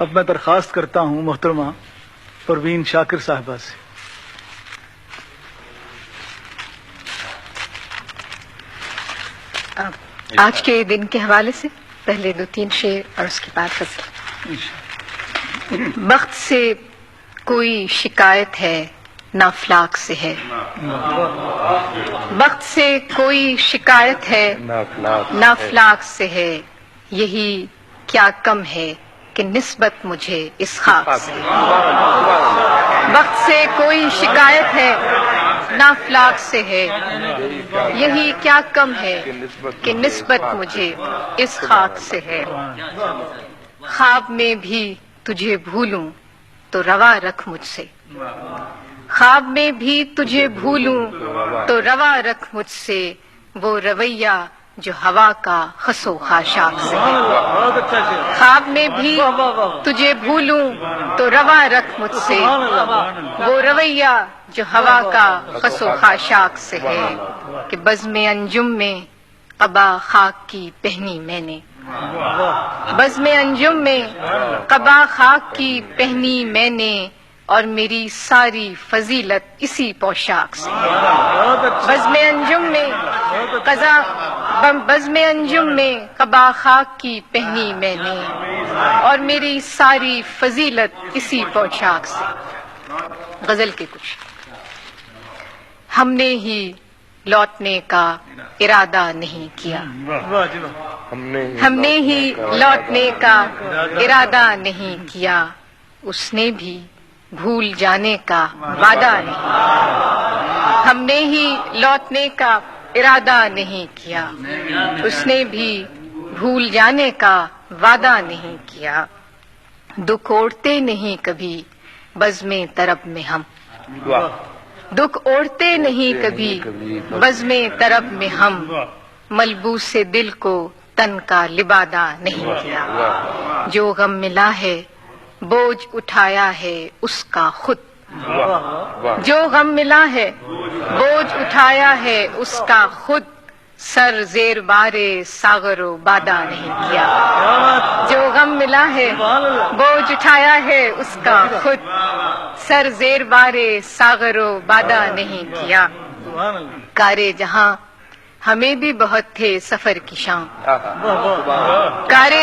اب میں درخواست کرتا ہوں محترمہ پروین شاکر صاحبہ سے. آج کے دن کے حوالے سے پہلے 2-3 شعر اور اس کے بعد غزل. بخت سے کوئی شکایت ہے نہ افلاک سے ہے. بخت سے کوئی شکایت ہے نہ افلاک سے ہے. یہی کیا کم ہے کہ نسبت مجھے اس خاک سے. وقت سے کوئی شکایت ہے نہ افلاک سے ہے. یہی کیا کم ہے کہ نسبت مجھے اس خاک سے ہے. خواب میں بھی تجھے بھولوں تو روا رکھ مجھ سے. خواب میں بھی تجھے بھولوں تو روا رکھ مجھ سے. وہ رویہ جو ہوا کا خس و خاشاک سے ہے. خواب میں بھی تجھے بھولوں تو روا رکھ مجھ سے. وہ رویہ جو ہوا کا خس و خاشاک سے ہے. کہ بزم انجم میں قبا خاک کی پہنی میں نے. بزم انجم میں قبا خاک کی پہنی میں نے. اور میری ساری فضیلت اسی پوشاک سے ہے. بزم انجم میں بزم انجم میں قبا خاک کی پہنی میں نے. اور میری ساری فضیلت اسی پوشاک سے. غزل کے کچھ. ہم نے ہی لوٹنے کا ارادہ نہیں کیا. ہم نے ہی لوٹنے کا ارادہ نہیں کیا. اس نے بھی بھول جانے کا وعدہ نہیں. ہم نے ہی لوٹنے کا ارادہ نہیں کیا. اس نے بھی بھول جانے کا وعدہ نہیں کیا. دکھ اوڑھتے نہیں کبھی بزم طرب میں ہم. دکھ اوڑھتے نہیں کبھی بزم طرب میں ہم. ملبوس دل کو تن کا لبادہ نہیں کیا. جو غم ملا ہے بوجھ اٹھایا ہے اس کا خود. جو غم ملا ہے بوجھ اٹھایا ہے اس کا خود. سر زیر بارے ساغر و بادہ نہیں کیا. جو غم ملا ہے بوجھ اٹھایا ہے اس کا خود. سر زیر بارے ساغر و بادہ نہیں کیا. کارے جہاں ہمیں بھی بہت تھے سفر کی شام. کارے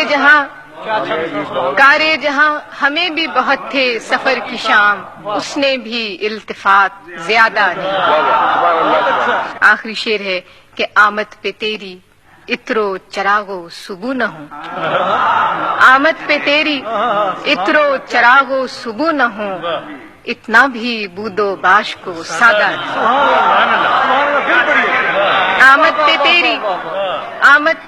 جہاں ہمیں بھی بہت تھے سفر کی شام. اس نے بھی التفات زیادہ نہیں. آخری شعر ہے کہ آمد پہ تیری اترو چراغو صبح نہ ہوں. آمد پہ تیری اترو چراغو صبح نہ ہوں. اتنا بھی بود و باش کو سادہ نہیں. آمد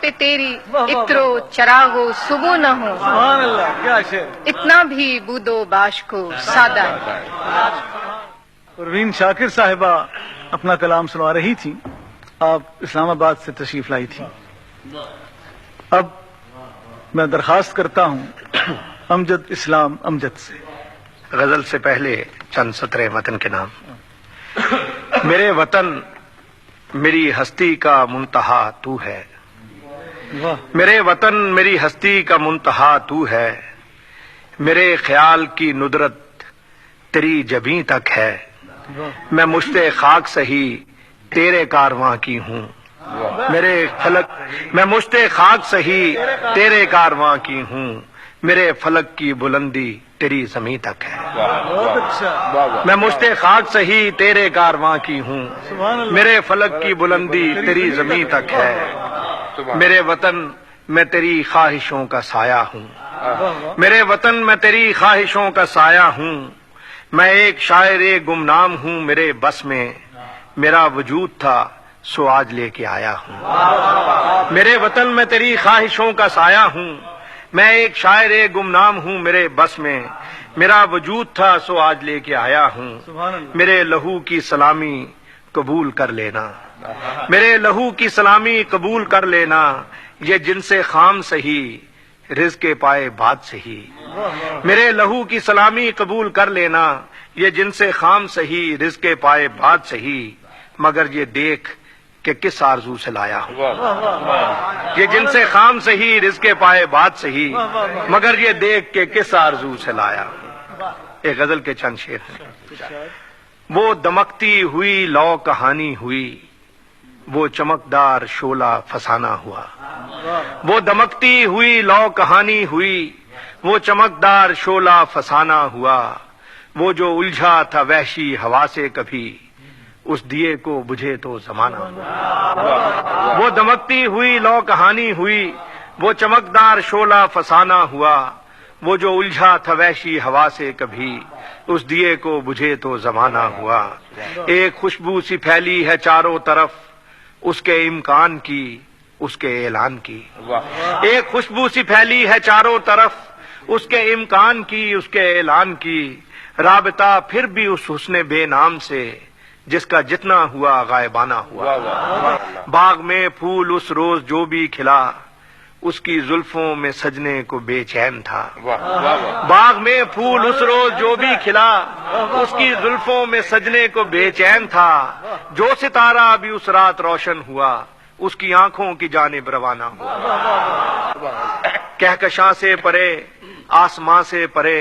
پہ تیری اترو چراغو صبح نہ ہوں. اتنا بھی بود و باش کو سادہ نہیں. پروین شاکر صاحبہ اپنا کلام سنا رہی تھی. آپ اسلام آباد سے تشریف لائی تھی. اب میں درخواست کرتا ہوں امجد اسلام امجد سے. غزل سے پہلے چند سطریں وطن کے نام. میرے وطن میری ہستی کا منتہا تو ہے. میرے وطن میری ہستی کا منتہا تو ہے. میرے خیال کی ندرت تیری جبیں تک ہے. میں مشت خاک سہی تیرے کارواں کی ہوں. میں مشت خاک سہی تیرے کارواں کی ہوں. میرے فلک کی بلندی تیری زمیں تک ہے. میں مشت خاک سہی تیرے کارواں کی ہوں. میرے فلک کی بلندی تیری زمیں تک ہے. میرے وطن میں تیری خواہشوں کا سایہ ہوں. میرے وطن میں تیری خواہشوں کا سایہ ہوں. میں ایک شاعر گمنام ہوں. میرے بس میں میرا وجود تھا سو آج لے کے آیا ہوں. میرے وطن میں تیری خواہشوں کا سایہ ہوں. میں ایک شاعر گمنام ہوں. میرے بس میں میرا وجود تھا سو آج لے کے آیا ہوں. میرے لہو کی سلامی قبول کر لینا. میرے لہو کی سلامی قبول کر لینا. یہ جن سے خام سہی رزق پائے بات سہی. میرے لہو کی سلامی قبول کر لینا. یہ جن سے خام سہی رزق پائے بات سہی. مگر یہ دیکھ کہ کس آرزو سے لایا ہوں. یہ جن سے خام سہی رزق پائے بات سہی مگر یہ دیکھ کے کس آرزو سے لایا ہوں. ایک غزل کے چند شعر ہیں. وہ دمکتی ہوئی لو کہانی ہوئی وہ چمکدار شعلہ فسانہ ہوا. وہ دمکتی ہوئی لو کہانی ہوئی وہ چمکدار شعلہ فسانہ ہوا. وہ جو الجھا تھا وحشی ہوا سے کبھی اس دیے کو بجھے تو زمانہ ہوا. وہ دمکتی ہوئی لو کہانی ہوئی وہ چمکدار شعلہ فسانہ ہوا. وہ جو الجھا تھا وحشی ہوا سے کبھی اس دیے کو بجھے تو زمانہ ہوا. ایک خوشبو سی پھیلی ہے چاروں طرف اس کے امکان کی اس کے اعلان کی. ایک خوشبو سی پھیلی ہے چاروں طرف اس کے امکان کی اس کے اعلان کی. رابطہ پھر بھی اس حسن بے نام سے جس کا جتنا ہوا غائبانہ ہوا. باغ میں پھول اس روز جو بھی کھلا اس کی زلفوں میں سجنے کو بے چین تھا. باغ میں پھول اس روز جو بھی کھلا اس کی زلفوں میں سجنے کو بے چین تھا. جو ستارہ بھی اس رات روشن ہوا اس کی آنکھوں کی جانب روانہ ہوا. کہکشاں سے پرے آسماں سے پرے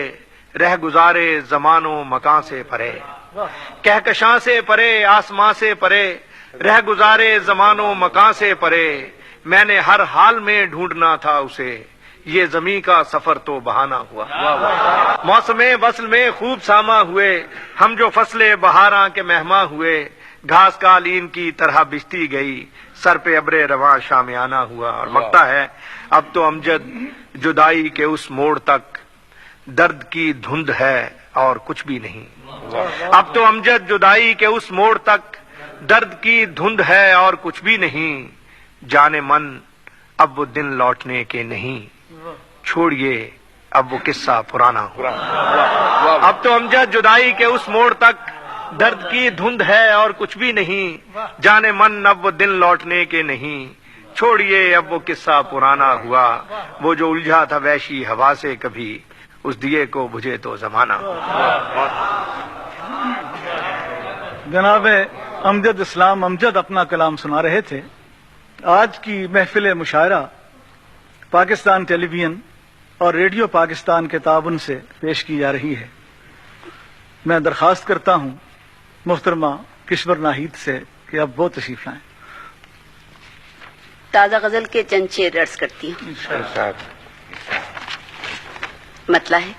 رہ گزارے زمان و مکان سے پرے. کہکشاں سے پرے آسماں سے پرے رہ گزارے زمان و مکان سے پرے. میں نے ہر حال میں ڈھونڈنا تھا اسے یہ زمیں کا سفر تو بہانہ ہوا. موسم وصل میں خوب ساما ہوئے ہم جو فصل بہاراں کے مہماں ہوئے. گھاس قالین کی طرح بچتی گئی سر پہ ابر رواں شامیانہ ہوا. اور مکتا ہے اب تو امجد جدائی کے اس موڑ تک درد کی دھند ہے اور کچھ بھی نہیں. اب تو امجد جدائی کے اس موڑ تک درد کی دھند ہے اور کچھ بھی نہیں. جانے من اب وہ دن لوٹنے کے نہیں چھوڑیے اب وہ قصہ پرانا ہوا. اب تو امجد جدائی کے اس موڑ تک درد کی دھند ہے اور کچھ بھی نہیں. جانے من اب وہ دن لوٹنے کے نہیں چھوڑیے اب وہ قصہ پرانا ہوا. وہ جو الجھا تھا وحشی ہوا سے کبھی اس دیے کو بجھے تو زمانہ. جناب امجد اسلام امجد اپنا کلام سنا رہے تھے. آج کی محفل مشاعرہ پاکستان ٹیلی ویژن اور ریڈیو پاکستان کے تعاون سے پیش کی جا رہی ہے. میں درخواست کرتا ہوں محترمہ کشور ناہید سے کہ اب وہ تشریف لائیں. تازہ غزل کے چند شعر عرض کرتی ہوں. مطلع ہے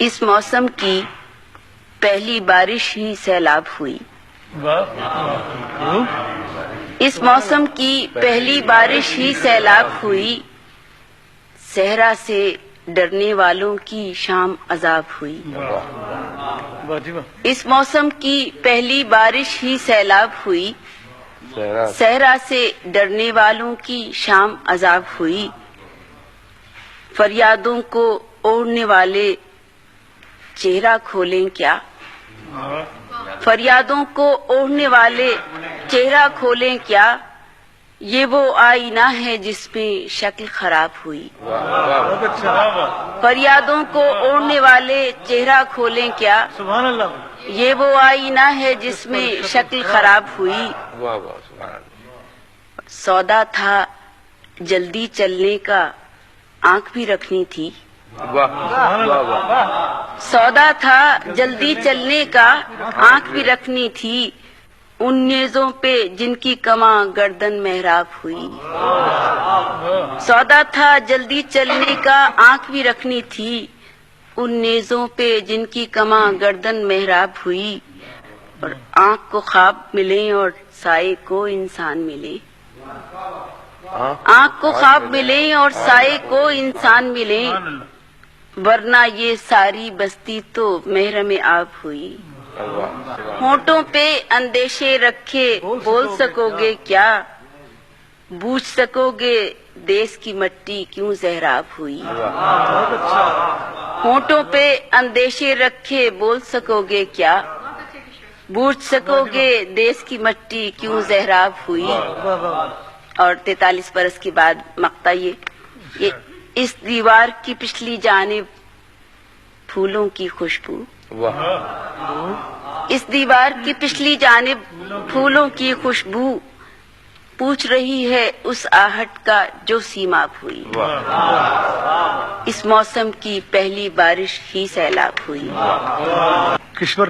اس موسم کی پہلی بارش ہی سیلاب ہوئی. اس موسم کی پہلی بارش ہی سیلاب ہوئی. صحرا سے ڈرنے والوں کی شام عذاب ہوئی. اس موسم کی پہلی بارش ہی سیلاب ہوئی. صحرا سے ڈرنے والوں کی شام عذاب ہوئی. فریادوں کو اوڑھنے والے چہرہ کھولیں کیا. فریادوں کو اوڑھنے والے چہرہ کھولیں کیا. یہ وہ آئینہ ہے جس میں شکل خراب ہوئی. فریادوں کو اوڑھنے والے چہرہ کھولیں کیا. سبحان اللہ. یہ وہ آئینہ ہے جس میں شکل خراب ہوئی. سودا تھا جلدی چلنے کا آنکھ بھی رکھنی تھی. سودا تھا جلدی چلنے کا آنکھ بھی رکھنی تھی. ان نیزوں پہ جن کی کماں گردن محراب ہوئی. سودا تھا جلدی چلنے کا آنکھ بھی رکھنی تھی. ان نیزوں پہ جن کی کماں گردن محراب ہوئی. اور آنکھ کو خواب ملیں اور سائے کو انسان ملے. آنکھ کو خواب ملیں اور سائے کو انسان ملیں. ورنہ یہ ساری بستی تو محرم آب ہوئی. ہونٹوں پہ اندیشے رکھے بول سکو گے کیا. بوجھ سکو گے دیس کی مٹی کیوں زہراب ہوئی. ہونٹوں پہ اندیشے رکھے بول سکو گے کیا. بوجھ سکو گے دیس کی مٹی کیوں زہراب ہوئی. اور 43 برس کے بعد مقطع یہ اس دیوار کی پچھلی جانب پھولوں کی خوشبو. اس دیوار کی پچھلی جانب پھولوں کی خوشبو پوچھ رہی ہے اس آہٹ کا جو سیماب ہوئی. اس موسم کی پہلی بارش ہی سیلاب ہوئی. کشور